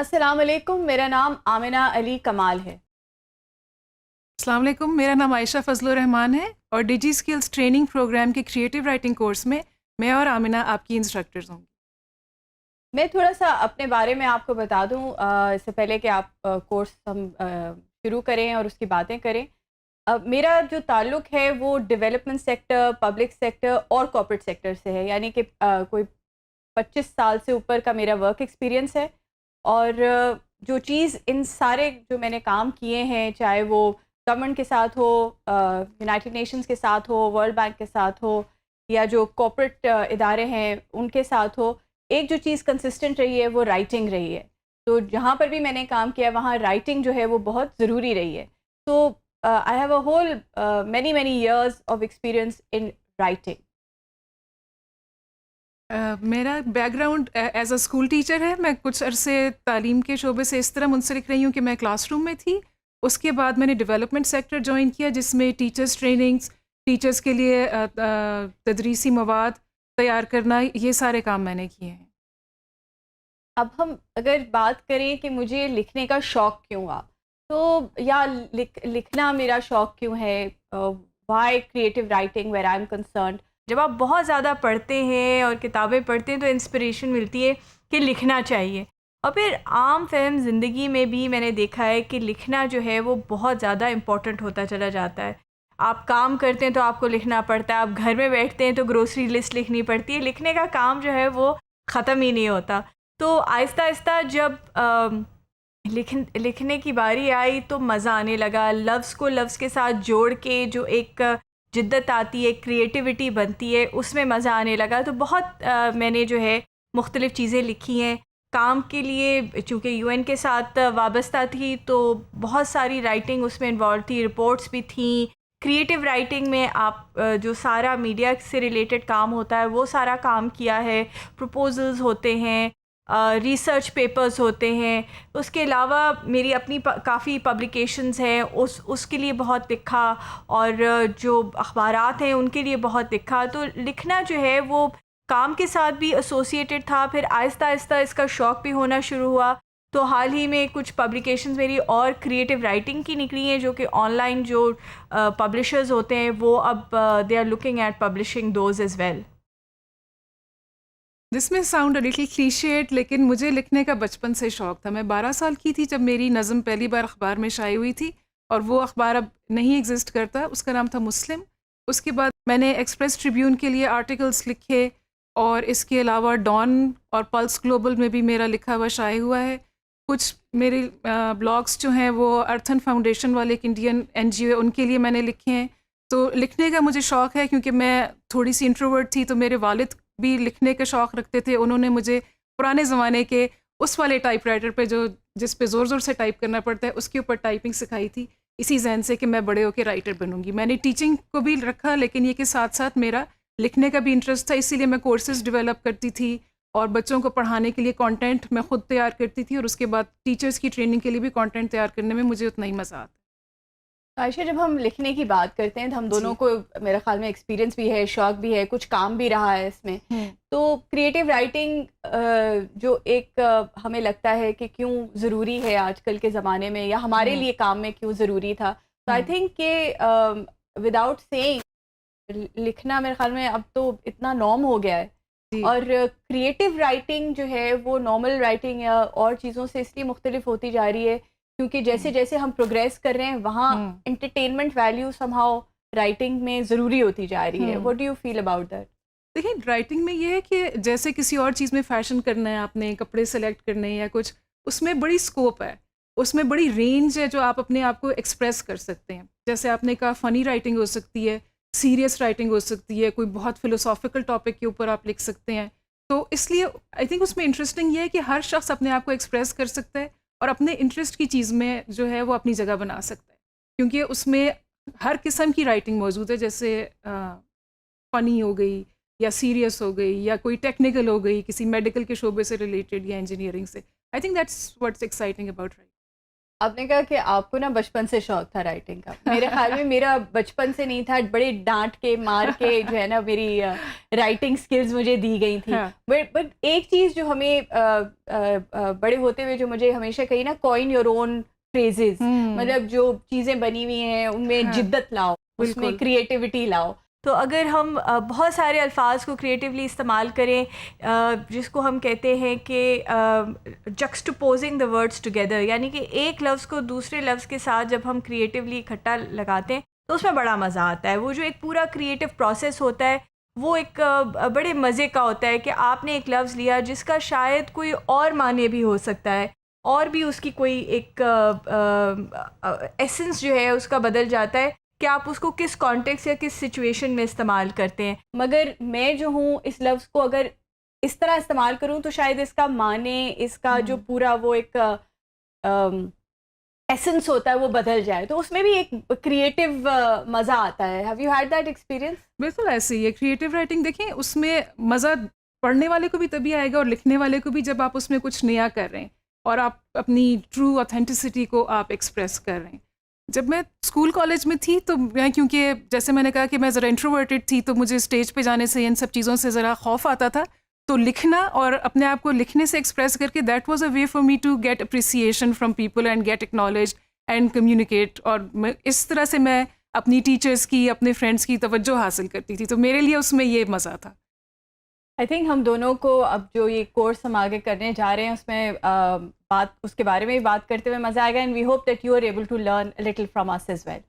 السلام علیکم، میرا نام آمنہ علی کمال ہے۔ السلام علیکم، میرا نام عائشہ فضل الرحمان ہے اور ڈیجی اسکلز ٹریننگ پروگرام کے کریٹیو رائٹنگ کورس میں اور آمنہ آپ کی انسٹرکٹرز ہوں گی۔ میں تھوڑا سا اپنے بارے میں آپ کو بتا دوں اس سے پہلے کہ آپ کورس ہم شروع کریں اور اس کی باتیں کریں۔ میرا جو تعلق ہے وہ ڈیولپمنٹ سیکٹر، پبلک سیکٹر اور کارپوریٹ سیکٹر سے ہے، یعنی کہ کوئی 25 سال سے اوپر کا میرا ورک ایکسپیرینس ہے۔ اور جو چیز ان سارے جو میں نے کام کیے ہیں، چاہے وہ گورنمنٹ کے ساتھ ہو، یونائٹڈ نیشنز کے ساتھ ہو، ورلڈ بینک کے ساتھ ہو، یا جو کارپوریٹ ادارے ہیں ان کے ساتھ ہو، ایک جو چیز کنسسٹنٹ رہی ہے وہ رائٹنگ رہی ہے۔ تو جہاں پر بھی میں نے کام کیا وہاں رائٹنگ جو ہے وہ بہت ضروری رہی ہے۔ تو I have a whole many years of experience in writing. میرا background as a school teacher ہے۔ میں کچھ عرصے تعلیم کے شعبے سے اس طرح منسلک رہی ہوں کہ میں کلاس روم میں تھی، اس کے بعد میں نے ڈیولپمنٹ سیکٹر جوائن کیا جس میں ٹیچرس ٹریننگس، ٹیچرس کے لیے تدریسی مواد تیار کرنا، یہ سارے کام میں نے کیے ہیں۔ اب ہم اگر بات کریں کہ مجھے لکھنے کا شوق کیوں ہوا، تو یا لکھنا میرا شوق کیوں ہے، why creative writing where I am concerned. جب آپ بہت زیادہ پڑھتے ہیں اور کتابیں پڑھتے ہیں تو انسپریشن ملتی ہے کہ لکھنا چاہیے، اور پھر عام فہم زندگی میں بھی میں نے دیکھا ہے کہ لکھنا جو ہے وہ بہت زیادہ امپورٹنٹ ہوتا چلا جاتا ہے۔ آپ کام کرتے ہیں تو آپ کو لکھنا پڑتا ہے، آپ گھر میں بیٹھتے ہیں تو گروسری لسٹ لکھنی پڑتی ہے، لکھنے کا کام جو ہے وہ ختم ہی نہیں ہوتا۔ تو آہستہ آہستہ جب لکھنے کی باری آئی تو مزہ آنے لگا، لفظ کو لفظ کے ساتھ جوڑ کے جو ایک جدت آتی ہے، کریٹیوٹی بنتی ہے، اس میں مزہ آنے لگا۔ تو بہت میں نے جو ہے مختلف چیزیں لکھی ہیں کام کے لیے، چونکہ یو این کے ساتھ وابستہ تھی تو بہت ساری رائٹنگ اس میں انوالو تھی، رپورٹس بھی تھیں۔ کریٹیو رائٹنگ میں آپ جو سارا میڈیا سے ریلیٹڈ کام ہوتا ہے وہ سارا کام کیا ہے، پروپوزلز ہوتے ہیں، ریسرچ پیپرز ہوتے ہیں، اس کے علاوہ میری اپنی کافی پبلیکیشنز ہیں، اس کے لیے بہت لکھا، اور جو اخبارات ہیں ان کے لیے بہت لکھا۔ تو لکھنا جو ہے وہ کام کے ساتھ بھی ایسوسیٹڈ تھا، پھر آہستہ آہستہ اس کا شوق بھی ہونا شروع ہوا۔ تو حال ہی میں کچھ پبلیکیشنز میری اور کریٹیو رائٹنگ کی نکلی ہیں جو کہ آن لائن جو پبلشرز ہوتے ہیں وہ اب they are looking at publishing those as well. This may sound little کلیشیٹ، لیکن مجھے لکھنے کا بچپن سے شوق تھا۔ میں 12 سال کی تھی جب میری نظم پہلی بار اخبار میں شائع ہوئی تھی، اور وہ اخبار اب نہیں ایگزسٹ کرتا، اس کا نام تھا مسلم۔ اس کے بعد میں نے ایکسپریس ٹریبیون کے لیے آرٹیکلس لکھے، اور اس کے علاوہ ڈان اور پلس گلوبل میں بھی میرا لکھا ہوا شائع ہوا ہے۔ کچھ میرے بلاگس جو ہیں وہ ارتھن فاؤنڈیشن والے ایک انڈین NGO ہے، ان کے لیے میں نے لکھے ہیں۔ تو لکھنے کا مجھے شوق ہے کیونکہ میں تھوڑی سی انٹروورٹ تھی، تو میرے والد بھی لکھنے کا شوق رکھتے تھے۔ انہوں نے مجھے پرانے زمانے کے اس والے ٹائپ رائٹر پہ جس پہ زور زور سے ٹائپ کرنا پڑتا ہے، اس کے اوپر ٹائپنگ سکھائی تھی، اسی ذہن سے کہ میں بڑے ہو کے رائٹر بنوں گی۔ میں نے ٹیچنگ کو بھی رکھا، لیکن یہ کہ ساتھ ساتھ میرا لکھنے کا بھی انٹرسٹ تھا، اسی لیے میں کورسز ڈیولپ کرتی تھی اور بچوں کو پڑھانے کے لیے کانٹینٹ میں خود تیار کرتی تھی، اور اس کے بعد ٹیچرز کی ٹریننگ کے لیے بھی کانٹینٹ تیار کرنے میں مجھے اتنا ہی مزہ آتا ہے۔ عائشہ، جب ہم لکھنے کی بات کرتے ہیں تو ہم دونوں جی۔ کو میرے خیال میں ایکسپیرینس بھی ہے، شوق بھی ہے، کچھ کام بھی رہا ہے اس میں۔ تو کریٹیو رائٹنگ جو ایک ہمیں لگتا ہے کہ کیوں ضروری ہے آج کل کے زمانے میں، یا ہمارے لیے کام میں کیوں ضروری تھا، تو آئی تھنک کہ وداؤٹ سیئنگ لکھنا میرے خیال میں اب تو اتنا نارم ہو گیا ہے، جی۔ اور کریٹیو رائٹنگ جو ہے وہ نارمل رائٹنگ یا اور چیزوں سے اس لیے مختلف ہوتی جا رہی ہے کیونکہ جیسے جیسے ہم پروگریس کر رہے ہیں وہاں entertainment value somehow writing میں ضروری ہوتی جا رہی ہے۔ What do you feel about that? دیکھیں، رائٹنگ میں یہ ہے کہ جیسے کسی اور چیز میں فیشن کرنا ہے، آپ نے کپڑے سلیکٹ کرنے ہیں یا کچھ، اس میں بڑی اسکوپ ہے، اس میں بڑی رینج ہے جو آپ اپنے آپ کو ایکسپریس کر سکتے ہیں۔ جیسے آپ نے کہا فنی رائٹنگ ہو سکتی ہے، سیریس رائٹنگ ہو سکتی ہے، کوئی بہت فلوسافیکل ٹاپک کے اوپر آپ لکھ سکتے ہیں۔ تو اس لیے آئی تھنک اس میں انٹرسٹنگ یہ ہے کہ ہر شخص اپنے آپ کو ایکسپریس کر سکتا ہے اور اپنے انٹرسٹ کی چیز میں جو ہے وہ اپنی جگہ بنا سکتا ہے، کیونکہ اس میں ہر قسم کی رائٹنگ موجود ہے، جیسے فنی ہو گئی یا سیریس ہو گئی یا کوئی ٹیکنیکل ہو گئی، کسی میڈیکل کے شعبے سے ریلیٹڈ یا انجینئرنگ سے۔ I think that's what's exciting about writing. آپ نے کہا کہ آپ کو نا بچپن سے شوق تھا رائٹنگ کا. میرے خیال میں میرا بچپن سے نہیں تھا, بڑے ڈانٹ کے مار کے جو ہے نا میری رائٹنگ سکلز مجھے دی گئی تھی. بٹ ایک چیز جو ہمیں بڑے ہوتے ہوئے جو مجھے ہمیشہ کہی نا, کوائن یور اون فریزز, مطلب جو چیزیں بنی ہوئی ہیں ان میں جدت لاؤ, اس میں کریٹیوٹی لاؤ. تو اگر ہم بہت سارے الفاظ کو کریٹیولی استعمال کریں, جس کو ہم کہتے ہیں کہ جکسٹپوزنگ دا ورڈس ٹوگیدر, یعنی کہ ایک لفظ کو دوسرے لفظ کے ساتھ جب ہم کریٹیولی اکٹھا لگاتے ہیں تو اس میں بڑا مزہ آتا ہے. وہ جو ایک پورا کریٹیو پروسیس ہوتا ہے وہ ایک بڑے مزے کا ہوتا ہے کہ آپ نے ایک لفظ لیا جس کا شاید کوئی اور معنی بھی ہو سکتا ہے, اور بھی اس کی کوئی ایک ایسنس جو ہے اس کا بدل جاتا ہے کہ آپ اس کو کس کانٹیکس یا کس سچویشن میں استعمال کرتے ہیں. مگر میں جو ہوں اس لفظ کو اگر اس طرح استعمال کروں تو شاید اس کا معنی, اس کا جو پورا وہ ایک ایسنس ہوتا ہے وہ بدل جائے, تو اس میں بھی ایک کریٹیو مزہ آتا ہے. Have you had that experience? بالکل ایسے ہی ہے کریٹیو رائٹنگ. دیکھیں اس میں مزہ پڑھنے والے کو بھی تبھی آئے گا اور لکھنے والے کو بھی جب آپ اس میں کچھ نیا کر رہے ہیں اور آپ اپنی ٹرو اوتھینٹسٹی کو آپ ایکسپریس کر رہے ہیں. جب میں اسکول کالج میں تھی تو میں, کیونکہ جیسے میں نے کہا کہ میں ذرا انٹروورٹڈ تھی, تو مجھے اسٹیج پہ جانے سے ان سب چیزوں سے ذرا خوف آتا تھا. تو لکھنا اور اپنے آپ کو لکھنے سے ایکسپریس کر کے that was a way for me to get appreciation from people and get acknowledge and communicate. اور اس طرح سے میں اپنی ٹیچرس کی, اپنے فرینڈس کی توجہ حاصل کرتی تھی. تو میرے لیے اس میں یہ مزہ تھا. آئی تھنک ہم دونوں کو اب جو یہ کورس ہم آگے کرنے جا رہے ہیں اس میں بات اس کے بارے میں بھی بات کرتے ہوئے مزہ آئے گا, and we hope that you are able to learn little from us as well.